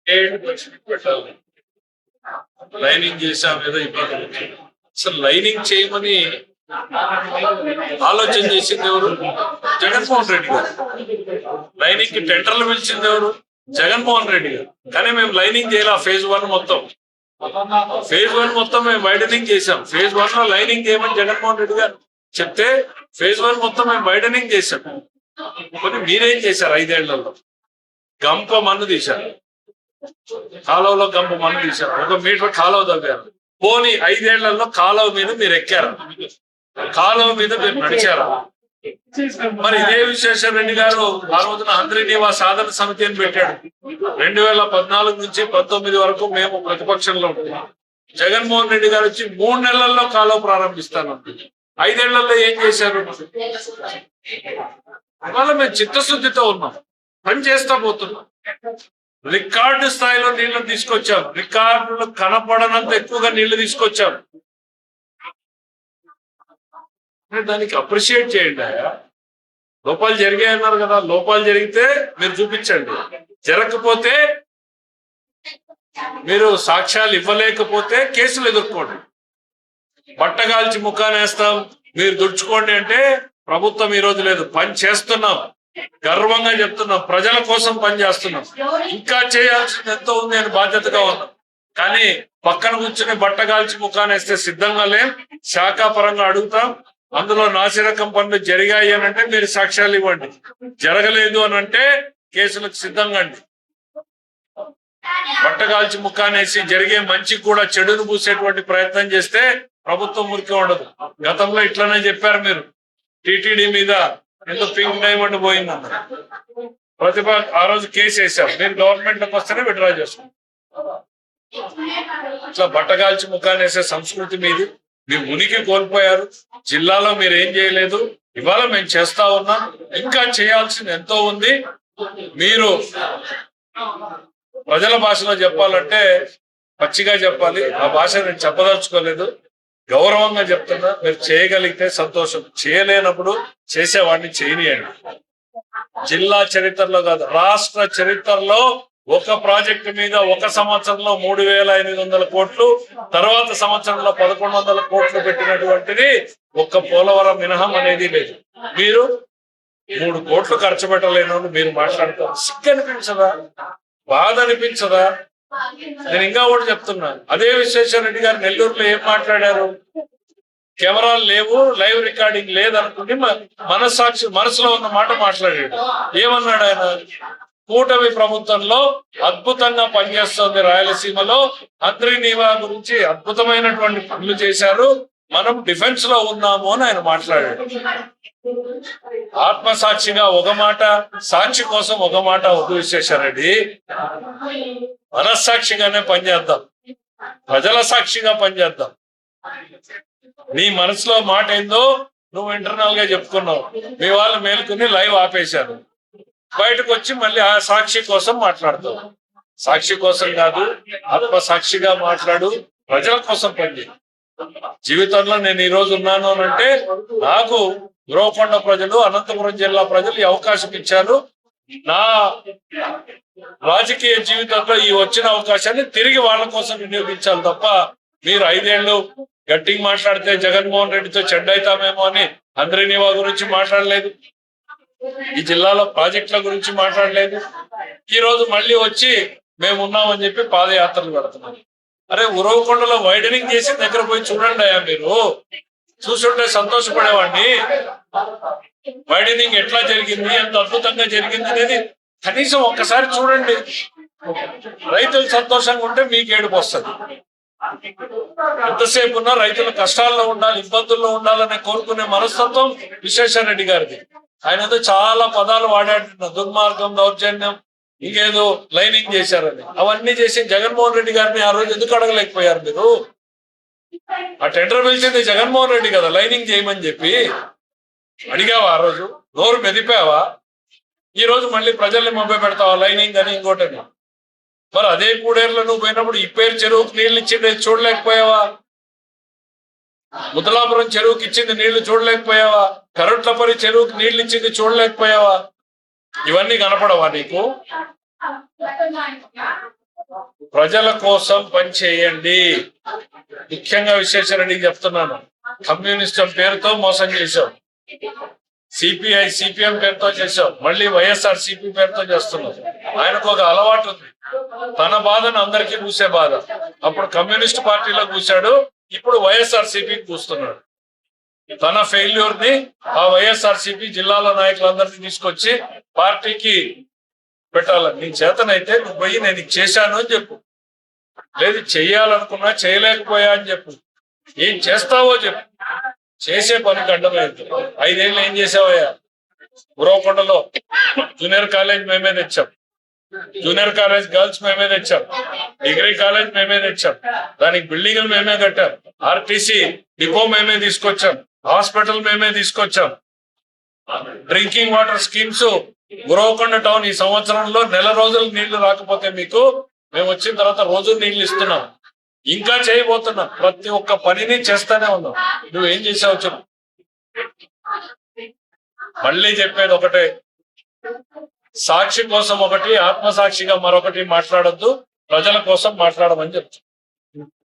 పెట్టాలి. లైనింగ్ చేసాం ఏదో ఇబ్బంది. అసలు లైనింగ్ చేయమని ఆలోచన చేసింది ఎవరు? జగన్మోహన్ రెడ్డి గారు. లైనింగ్ కి టెండర్లు పిలిచింది ఎవరు? జగన్మోహన్ రెడ్డి గారు. కానీ మేము లైనింగ్ చేయాలి. ఫేజ్ 1 మొత్తం మేము వైడనింగ్ చేసాం. ఫేజ్ 1 లో లైనింగ్ చేయమని జగన్మోహన్ రెడ్డి గారు చెప్తే ఫేజ్ 1 మొత్తం మేము వైడనింగ్ చేసాం. కొన్ని మీరేం చేశారు? 5 ఏళ్లలో గంప మన్ను తీశారు, కాలువలో గంప మన్ను తీశారు, 1 మీటర్ కాలువ తవ్వారు. పోనీ 5 ఏళ్లలో కాలువ మీద మీరు ఎక్కారు, కాలువ మీద మీరు నడిచారు. మరి ఇదే విశ్వేశ్వర రెడ్డి గారు ఆ రోజున హంద్రీ నివాస్ సాధన సమితి అని పెట్టాడు. 2014 నుంచి 19 వరకు మేము ప్రతిపక్షంలో ఉంటాం. జగన్మోహన్ రెడ్డి గారు వచ్చి 3 నెలల్లో కాలువ ప్రారంభిస్తాను. 5 ఏళ్లలో ఏం చేశారు? ఇవాళ మేము చిత్తశుద్ధితో ఉన్నాం, పని చేస్తా పోతున్నాం. రికార్డు స్థాయిలో నీళ్లు తీసుకొచ్చాం, రికార్డులు కనపడనంత ఎక్కువగా నీళ్లు తీసుకొచ్చాం. దానికి అప్రిషియేట్ చేయండి. లోపాలు జరిగాయన్నారు కదా, లోపాలు జరిగితే మీరు చూపించండి, జరగకపోతే మీరు సాక్ష్యాలు ఇవ్వలేకపోతే కేసులు ఎదుర్కోండి. బట్టగాల్చి ముఖానేస్తాం, మీరు దుడుచుకోండి అంటే ప్రభుత్వం ఈ రోజు లేదు. పని చేస్తున్నాం, గర్వంగా చెప్తున్నాం, ప్రజల కోసం పని చేస్తున్నాం. ఇంకా చేయాల్సింది ఎంతో ఉంది అని బాధ్యతగా ఉన్నాం. కానీ పక్కన కూర్చుని బట్టగాల్చి ముఖానేస్తే సిద్ధంగా లేం. శాఖాపరంగా అడుగుతాం. అందులో నాసిరకం పనులు జరిగాయి అని అంటే మీరు సాక్ష్యాలు ఇవ్వండి, జరగలేదు అని అంటే కేసులకు సిద్ధంగా అండి. బట్టగాల్చి ముఖానేసి జరిగే మంచికి కూడా చెడును పూసేటువంటి ప్రయత్నం చేస్తే ప్రభుత్వం మురికి ఉండదు. గతంలో ఇట్లానే చెప్పారు మీరు, టిటిడి మీద ఎందుకు పింక్ డైమండ్ పోయిందన్న ప్రతిభ ఆ రోజు కేసు వేశారు. మీరు గవర్నమెంట్ లోకి వస్తేనే విడ్రా చేస్తారు. ఇట్లా బట్టగాల్చి ముఖానేసే సంస్కృతి మీది. మీ ఉనికి కోల్పోయారు. జిల్లాలో మీరు ఏం చేయలేదు, ఇవాళ మేము చేస్తా ఉన్నాం. ఇంకా చేయాల్సింది ఎంతో ఉంది. మీరు ప్రజల భాషలో చెప్పాలంటే పచ్చిగా చెప్పాలి. ఆ భాష నేను చెప్పదలుచుకోలేదు, గౌరవంగా చెప్తున్నా. మీరు చేయగలిగితే సంతోషం, చేయలేనప్పుడు చేసేవాడిని చేయనియండి. జిల్లా చరిత్రలో కాదు, రాష్ట్ర చరిత్రలో ఒక ప్రాజెక్టు మీద ఒక సంవత్సరంలో 3,500 కోట్లు, తర్వాత సంవత్సరంలో 1,100 కోట్లు పెట్టినటువంటిది ఒక్క పోలవరం మినహం అనేది లేదు. మీరు 3 కోట్లు ఖర్చు పెట్టలేని మీరు మాట్లాడతారు. సిగ్గు అనిపించదా? బాధ అనిపించదా? నేను ఇంకా కూడా చెప్తున్నా, అదే విశ్వేశ్వర రెడ్డి గారు నెల్లూరులో ఏం మాట్లాడారు? కెమెరాలు లేవు, లైవ్ రికార్డింగ్ లేదనుకుని మనసులో ఉన్న మాట మాట్లాడాడు. ఏమన్నాడు ఆయన? కూటమి ప్రభుత్వంలో అద్భుతంగా పనిచేస్తుంది రాయలసీమలో, హంద్రీ నీవా గురించి అద్భుతమైనటువంటి పనులు చేశారు, మనం డిఫెన్స్ లో ఉన్నాము అని ఆయన మాట్లాడాడు. ఆత్మసాక్షిగా ఒక మాట, సాక్షి కోసం ఒక మాట వద్దు విశ్వేశ్వర రెడ్డి. మనస్సాక్షిగానే పనిచేద్దాం, ప్రజల సాక్షిగా పనిచేద్దాం. నీ మనసులో మాట ఏందో నువ్వు ఇంటర్నల్ గా చెప్పుకున్నావు. మీ వాళ్ళు మేలుకుని లైవ్ ఆపేశారు, బయటకు వచ్చి మళ్ళీ ఆ సాక్షి కోసం మాట్లాడతావు. సాక్షి కోసం కాదు, ఆత్మసాక్షిగా మాట్లాడు, ప్రజల కోసం పనిచేయి. జీవితంలో నేను ఈ రోజు ఉన్నాను అని అంటే నాకు ఉరవకొండ ప్రజలు, అనంతపురం జిల్లా ప్రజలు ఈ అవకాశం ఇచ్చారు. నా రాజకీయ జీవితంలో ఈ వచ్చిన అవకాశాన్ని తిరిగి వాళ్ళ కోసం వినియోగించాలి తప్ప మీరు 5 ఏళ్ళు గట్టిగా మాట్లాడితే జగన్మోహన్ రెడ్డితో చెడ్డైతామేమో అని హంద్రీ నీవా గురించి మాట్లాడలేదు, ఈ జిల్లాలో ప్రాజెక్టుల గురించి మాట్లాడలేదు. ఈ రోజు మళ్ళీ వచ్చి మేము ఉన్నామని చెప్పి పాదయాత్రలు పెడుతున్నాం. అరే ఉరవకొండలో వైడనింగ్ చేసి దగ్గర పోయి చూడండి అయ్యా, మీరు చూసుంటే సంతోషపడేవాడిని. వైడనింగ్ ఎట్లా జరిగింది, ఎంత అద్భుతంగా జరిగింది అనేది కనీసం ఒక్కసారి చూడండి. రైతులు సంతోషంగా ఉంటే మీకు ఏడుపు వస్తుంది. ఎంతసేపు ఉన్నా రైతులు కష్టాల్లో ఉండాలి, ఇబ్బందుల్లో ఉండాలని కోరుకునే మనస్తత్వం విశ్వేశ్వర రెడ్డి గారిది. ఆయన ఏదో చాలా పదాలు వాడాడు, దుర్మార్గం, దౌర్జన్యం, ఇంకేదో లైనింగ్ చేశారని. అవన్నీ చేసి జగన్మోహన్ రెడ్డి గారిని ఆ రోజు ఎందుకు అడగలేకపోయారు మీరు? ఆ టెండర్ పిలిచింది జగన్మోహన్ రెడ్డి కదా లైనింగ్ చేయమని చెప్పి. అడిగావా ఆ రోజు? నోరు మెదిపావా? ఈ రోజు మళ్ళీ ప్రజల్ని మభ్య పెడతావా లైనింగ్ అని ఇంకోటని? మరి అదే కూడేరులో నువ్వు పోయినప్పుడు ఇప్పేరు చెరువుకి నీళ్ళు ఇచ్చింది చూడలేకపోయావా? ముదలాపురం చెరువుకి ఇచ్చింది నీళ్లు చూడలేకపోయావా? కరుట్లపరి చెరువుకి నీళ్లు ఇచ్చింది చూడలేకపోయావా? ఇవన్నీ కనపడవా నీకు? ప్రజల కోసం పనిచేయండి. ముఖ్యంగా విశ్వేశ్వరరెడ్డికి చెప్తున్నాను, కమ్యూనిస్టుల పేరుతో మోసం చేశావు, సిపిఐ సిపిఎం పేరుతో చేశావు, మళ్ళీ వైఎస్ఆర్ సిపి పేరుతో చేస్తున్నావు. ఆయనకు ఒక అలవాటు ఉంది, తన బాధను అందరికీ కూసే బాధ. అప్పుడు కమ్యూనిస్ట్ పార్టీలో కూసాడు, ఇప్పుడు వైఎస్ఆర్ సిపికి కూస్తున్నాడు. తన ఫెయిల్యూర్ ని ఆ వైఎస్ఆర్ సిపి జిల్లాల నాయకులందరినీ తీసుకొచ్చి పార్టీకి పెట్టాలని. నీ చేతనైతే నువ్వు పోయి నేను ఇది చేశాను అని చెప్పు, లేదు చెయ్యాలనుకున్నా చేయలేకపోయా అని చెప్పు, ఏం చేస్తావో చెప్పు. చేసే పనికి అడ్డమైంది. 5 ఏళ్ళు ఏం చేసావయ్యా? గురవకొండలో జూనియర్ కాలేజ్ మేమే తెచ్చాం, జూనియర్ కాలేజ్ గర్ల్స్ మేమే తెచ్చాం, డిగ్రీ కాలేజ్ మేమే తెచ్చాం, దానికి బిల్డింగ్లు మేమే కట్టాం, ఆర్టీసీ డిపో మేమే తీసుకొచ్చాం, హాస్పిటల్ మేమే తీసుకొచ్చాం, drinking water schemes. Guravakonda town ఈ సంవత్సరంలో నెల రోజులు నీళ్లు రాకపోతే మీకు మేము వచ్చిన తర్వాత రోజు నీళ్లు ఇస్తున్నాం, ఇంకా చేయబోతున్నాం. ప్రతి ఒక్క పనిని చేస్తానే ఉన్నాం. నువ్వేం చేసావు చెప్పు. మళ్ళీ చెప్పేది ఒకటే, సాక్షి కోసం ఒకటి, ఆత్మసాక్షిగా మరొకటి మాట్లాడొద్దు, ప్రజల కోసం మాట్లాడమని చెప్తాను.